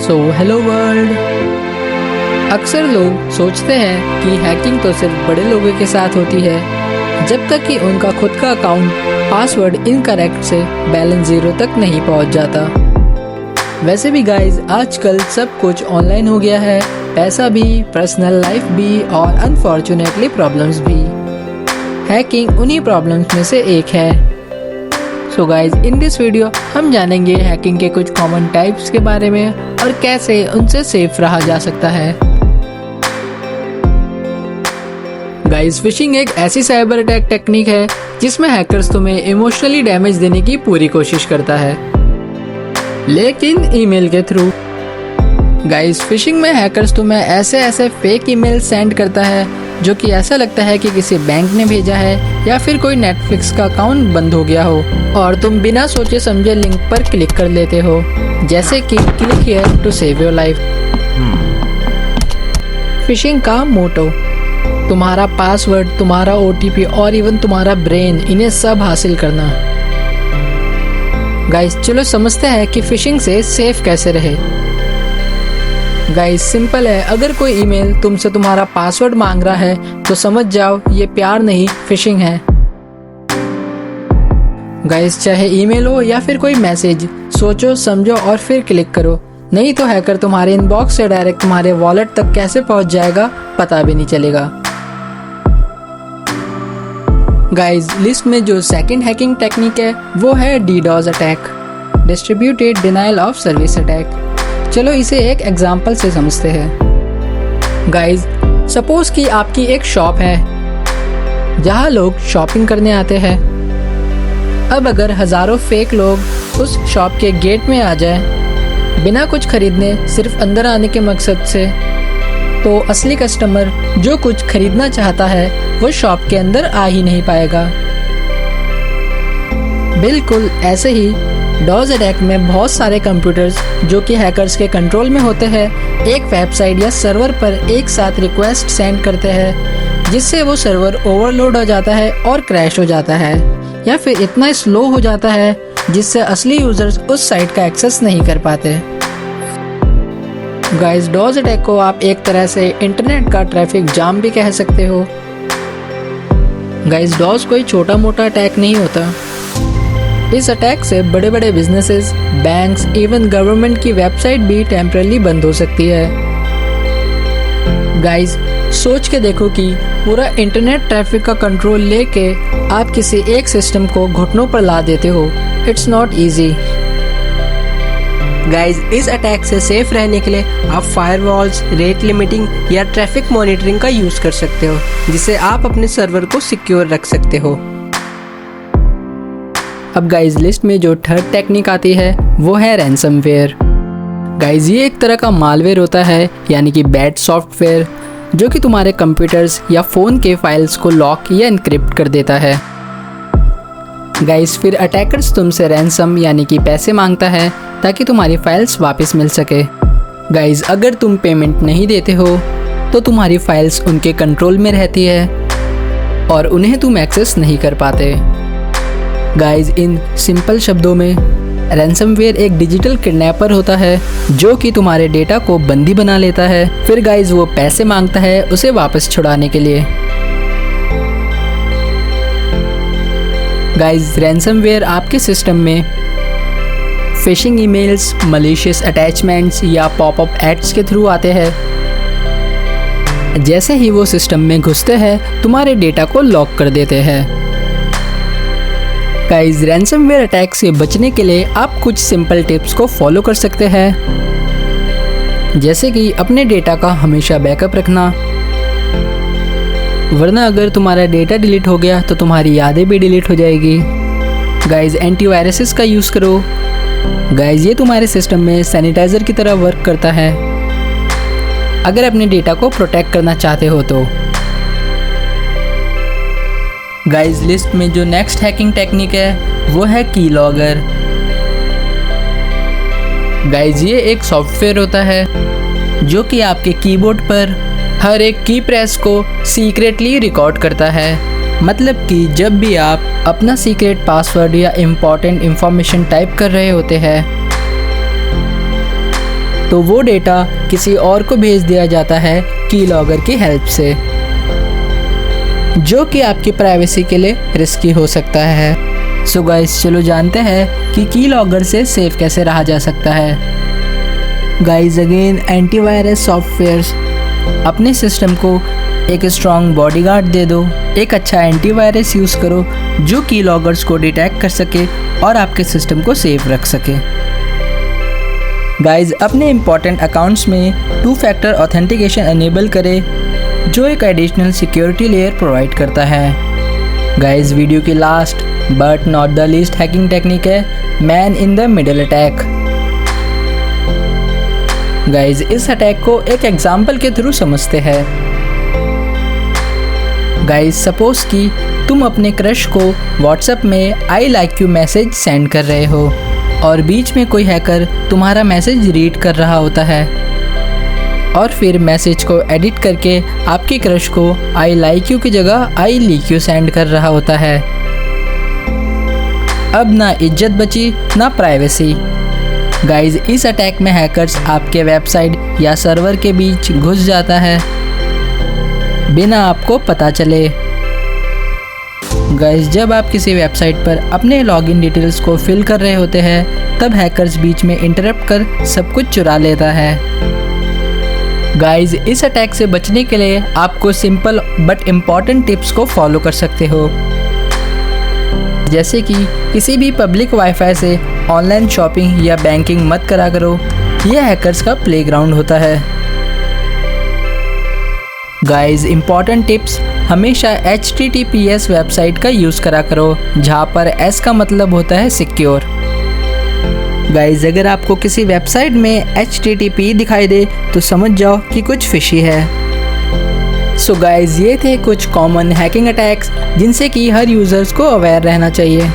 Hello world. अक्सर लोग सोचते हैं कि हैकिंग तो सिर्फ बड़े लोगों के साथ होती है, जब तक कि उनका खुद का अकाउंट पासवर्ड इनकरेक्ट से बैलेंस ज़ीरो तक नहीं पहुंच जाता। वैसे भी गाइज आजकल सब कुछ ऑनलाइन हो गया है, पैसा भी, पर्सनल लाइफ भी और अनफॉर्चुनेटली प्रॉब्लम्स भी। हैकिंग उन्हीं प्रॉब्लम्स में से एक है। So guys in this video हम जानेंगे हैकिंग के कुछ कॉमन टाइप्स के बारे में और कैसे उनसे सेफ रहा जा सकता है। गाइज फिशिंग एक ऐसी साइबर अटैक टेक्निक है जिसमें हैकर्स तुम्हें इमोशनली डैमेज देने की पूरी कोशिश करता है, लेकिन ईमेल के थ्रू। गाइज फिशिंग में हैकर्स तुम्हें ऐसे फेक ईमेल सेंड करता है जो कि ऐसा लगता है कि किसी बैंक ने भेजा है या फिर कोई नेटफ्लिक्स का अकाउंट बंद हो गया हो और तुम बिना सोचे समझे लिंक पर क्लिक कर लेते हो, जैसे कि click here to save your life. Phishing का मोटो तुम्हारा पासवर्ड, तुम्हारा ओटीपी और इवन तुम्हारा ब्रेन, इन्हें सब हासिल करना। गाइस चलो समझते हैं कि फिशिंग से सेफ कैसे रहे। गाइस सिंपल है, अगर कोई ईमेल तुमसे तुम्हारा पासवर्ड मांग रहा है तो समझ जाओ ये प्यार नहीं, फिशिंग है। गाइस चाहे ईमेल हो या फिर कोई मैसेज, सोचो समझो और फिर क्लिक करो, नहीं तो हैकर तुम्हारे इनबॉक्स से डायरेक्ट तुम्हारे वॉलेट तक कैसे पहुंच जाएगा पता भी नहीं चलेगा। गाइस लिस्ट में जो सेकंड हैकिंग टेक्निक है वो है DDoS attack, distributed denial of service attack. चलो इसे एक एग्जांपल से समझते हैं। गाइस सपोज कि आपकी एक शॉप है जहां लोग शॉपिंग करने आते हैं। अब अगर हजारों फेक लोग उस शॉप के गेट में आ जाए बिना कुछ खरीदने, सिर्फ अंदर आने के मकसद से, तो असली कस्टमर जो कुछ खरीदना चाहता है वो शॉप के अंदर आ ही नहीं पाएगा। बिल्कुल ऐसे ही डॉज अटैक में बहुत सारे कंप्यूटर्स जो कि हैकर्स के कंट्रोल में होते हैं एक वेबसाइट या सर्वर पर एक साथ रिक्वेस्ट सेंड करते हैं, जिससे वो सर्वर ओवरलोड हो जाता है और क्रैश हो जाता है या फिर इतना स्लो हो जाता है जिससे असली यूजर्स उस साइट का एक्सेस नहीं कर पाते। गाइस डॉज अटैक को आप एक तरह से इंटरनेट का ट्रैफिक जाम भी कह सकते हो। गाइस डॉज कोई छोटा मोटा अटैक नहीं होता। इस अटैक से बड़े बड़े बिजनेसेस, बैंक्स, इवन गवर्नमेंट की वेबसाइट भी टेम्पररी बंद हो सकती है। गाइस सोच के देखो कि पूरा इंटरनेट ट्रैफिक का कंट्रोल लेके आप किसी एक सिस्टम को घुटनों पर ला देते हो। It's not easy. गाइस इस अटैक से सेफ रहने के लिए आप फायरवॉल्स, रेट लिमिटिंग या ट्रैफिक मॉनिटरिंग का यूज कर सकते हो, जिससे आप अपने सर्वर को सिक्योर रख सकते हो। अब गाइस लिस्ट में जो थर्ड टेक्निक आती है वो है रैंसमवेयर। गाइस ये एक तरह का मालवेयर होता है, यानी कि बैड सॉफ्टवेयर, जो कि तुम्हारे कंप्यूटर्स या फ़ोन के फाइल्स को लॉक या एनक्रिप्ट कर देता है। गाइस फिर अटैकर्स तुमसे रैंसम यानी कि पैसे मांगता है ताकि तुम्हारी फाइल्स वापस मिल सके। गाइस अगर तुम पेमेंट नहीं देते हो तो तुम्हारी फाइल्स उनके कंट्रोल में रहती है और उन्हें तुम एक्सेस नहीं कर पाते। गाइस इन सिंपल शब्दों में रैंसमवेयर एक डिजिटल किडनैपर होता है जो कि तुम्हारे डेटा को बंदी बना लेता है, फिर गाइस वो पैसे मांगता है उसे वापस छुड़ाने के लिए। गाइस रैंसमवेयर आपके सिस्टम में फिशिंग ईमेल्स, मलिशियस अटैचमेंट्स या पॉपअप एड्स के थ्रू आते हैं। जैसे ही वो सिस्टम में घुसते हैं तुम्हारे डेटा को लॉक कर देते हैं। गाइस रैंसमवेयर अटैक से बचने के लिए आप कुछ सिंपल टिप्स को फॉलो कर सकते हैं, जैसे कि अपने डेटा का हमेशा बैकअप रखना, वरना अगर तुम्हारा डेटा डिलीट हो गया तो तुम्हारी यादें भी डिलीट हो जाएगी। गाइस एंटीवायरसेस का यूज़ करो। गाइस ये तुम्हारे सिस्टम में सैनिटाइज़र की तरह वर्क करता है अगर अपने डेटा को प्रोटेक्ट करना चाहते हो तो। गाइस लिस्ट में जो नेक्स्ट हैकिंग टेक्निक है वो है कीलॉगर। गाइस ये एक सॉफ्टवेयर होता है जो कि आपके कीबोर्ड पर हर एक की प्रेस को सीक्रेटली रिकॉर्ड करता है। मतलब कि जब भी आप अपना सीक्रेट पासवर्ड या इम्पोर्टेंट इंफॉर्मेशन टाइप कर रहे होते हैं तो वो डेटा किसी और को भेज दिया जाता है कीलॉगर की हेल्प से, जो कि आपकी प्राइवेसी के लिए रिस्की हो सकता है। सो गाइस, चलो जानते हैं कि कीलॉगर से सेफ कैसे रहा जा सकता है। गाइस, अगेन एंटीवायरस सॉफ्टवेयर्स, अपने सिस्टम को एक स्ट्रॉन्ग बॉडीगार्ड दे दो। एक अच्छा एंटीवायरस यूज़ करो जो कीलॉगर्स को डिटेक्ट कर सके और आपके सिस्टम को सेफ रख सके। गाइस, अपने इंपॉर्टेंट अकाउंट्स में 2 फैक्टर ऑथेंटिकेशन एनेबल करें, जो एक एडिशनल सिक्योरिटी लेयर प्रोवाइड करता है। गाइस, वीडियो की last but not the least hacking technique है man in the middle attack. Guys, इस अटैक को एक एग्जाम्पल के थ्रू समझते हैं। गाइस, सपोज कि तुम अपने क्रश को व्हाट्सएप में I like you message send कर रहे हो और बीच में कोई हैकर तुम्हारा मैसेज रीड कर रहा होता है और फिर मैसेज को एडिट करके आपके क्रश को आई लाइक यू की जगह आई लीक यू सेंड कर रहा होता है। अब ना इज्जत बची ना प्राइवेसी। गाइस, इस अटैक में हैकर्स आपके वेबसाइट या सर्वर के बीच घुस जाता है बिना आपको पता चले। गाइस, जब आप किसी वेबसाइट पर अपने लॉगिन डिटेल्स को फिल कर रहे होते हैं तब हैकर्स बीच में इंटरप्ट कर सब कुछ चुरा लेता है। गाइस, इस अटैक से बचने के लिए आपको सिंपल बट इम्पॉर्टेंट टिप्स को फॉलो कर सकते हो, जैसे कि किसी भी पब्लिक वाईफाई से ऑनलाइन शॉपिंग या बैंकिंग मत करा करो, यह हैकर्स का प्लेग्राउंड होता है। गाइस, इम्पॉर्टेंट टिप्स, हमेशा HTTPS वेबसाइट का यूज़ करा करो, जहाँ पर S का मतलब होता है सिक्योर। गाइस, अगर आपको किसी वेबसाइट में HTTP दिखाई दे तो समझ जाओ कि कुछ फिशी है। सो गाइस, ये थे कुछ कॉमन हैकिंग अटैक्स जिनसे कि हर यूज़र्स को अवेयर रहना चाहिए।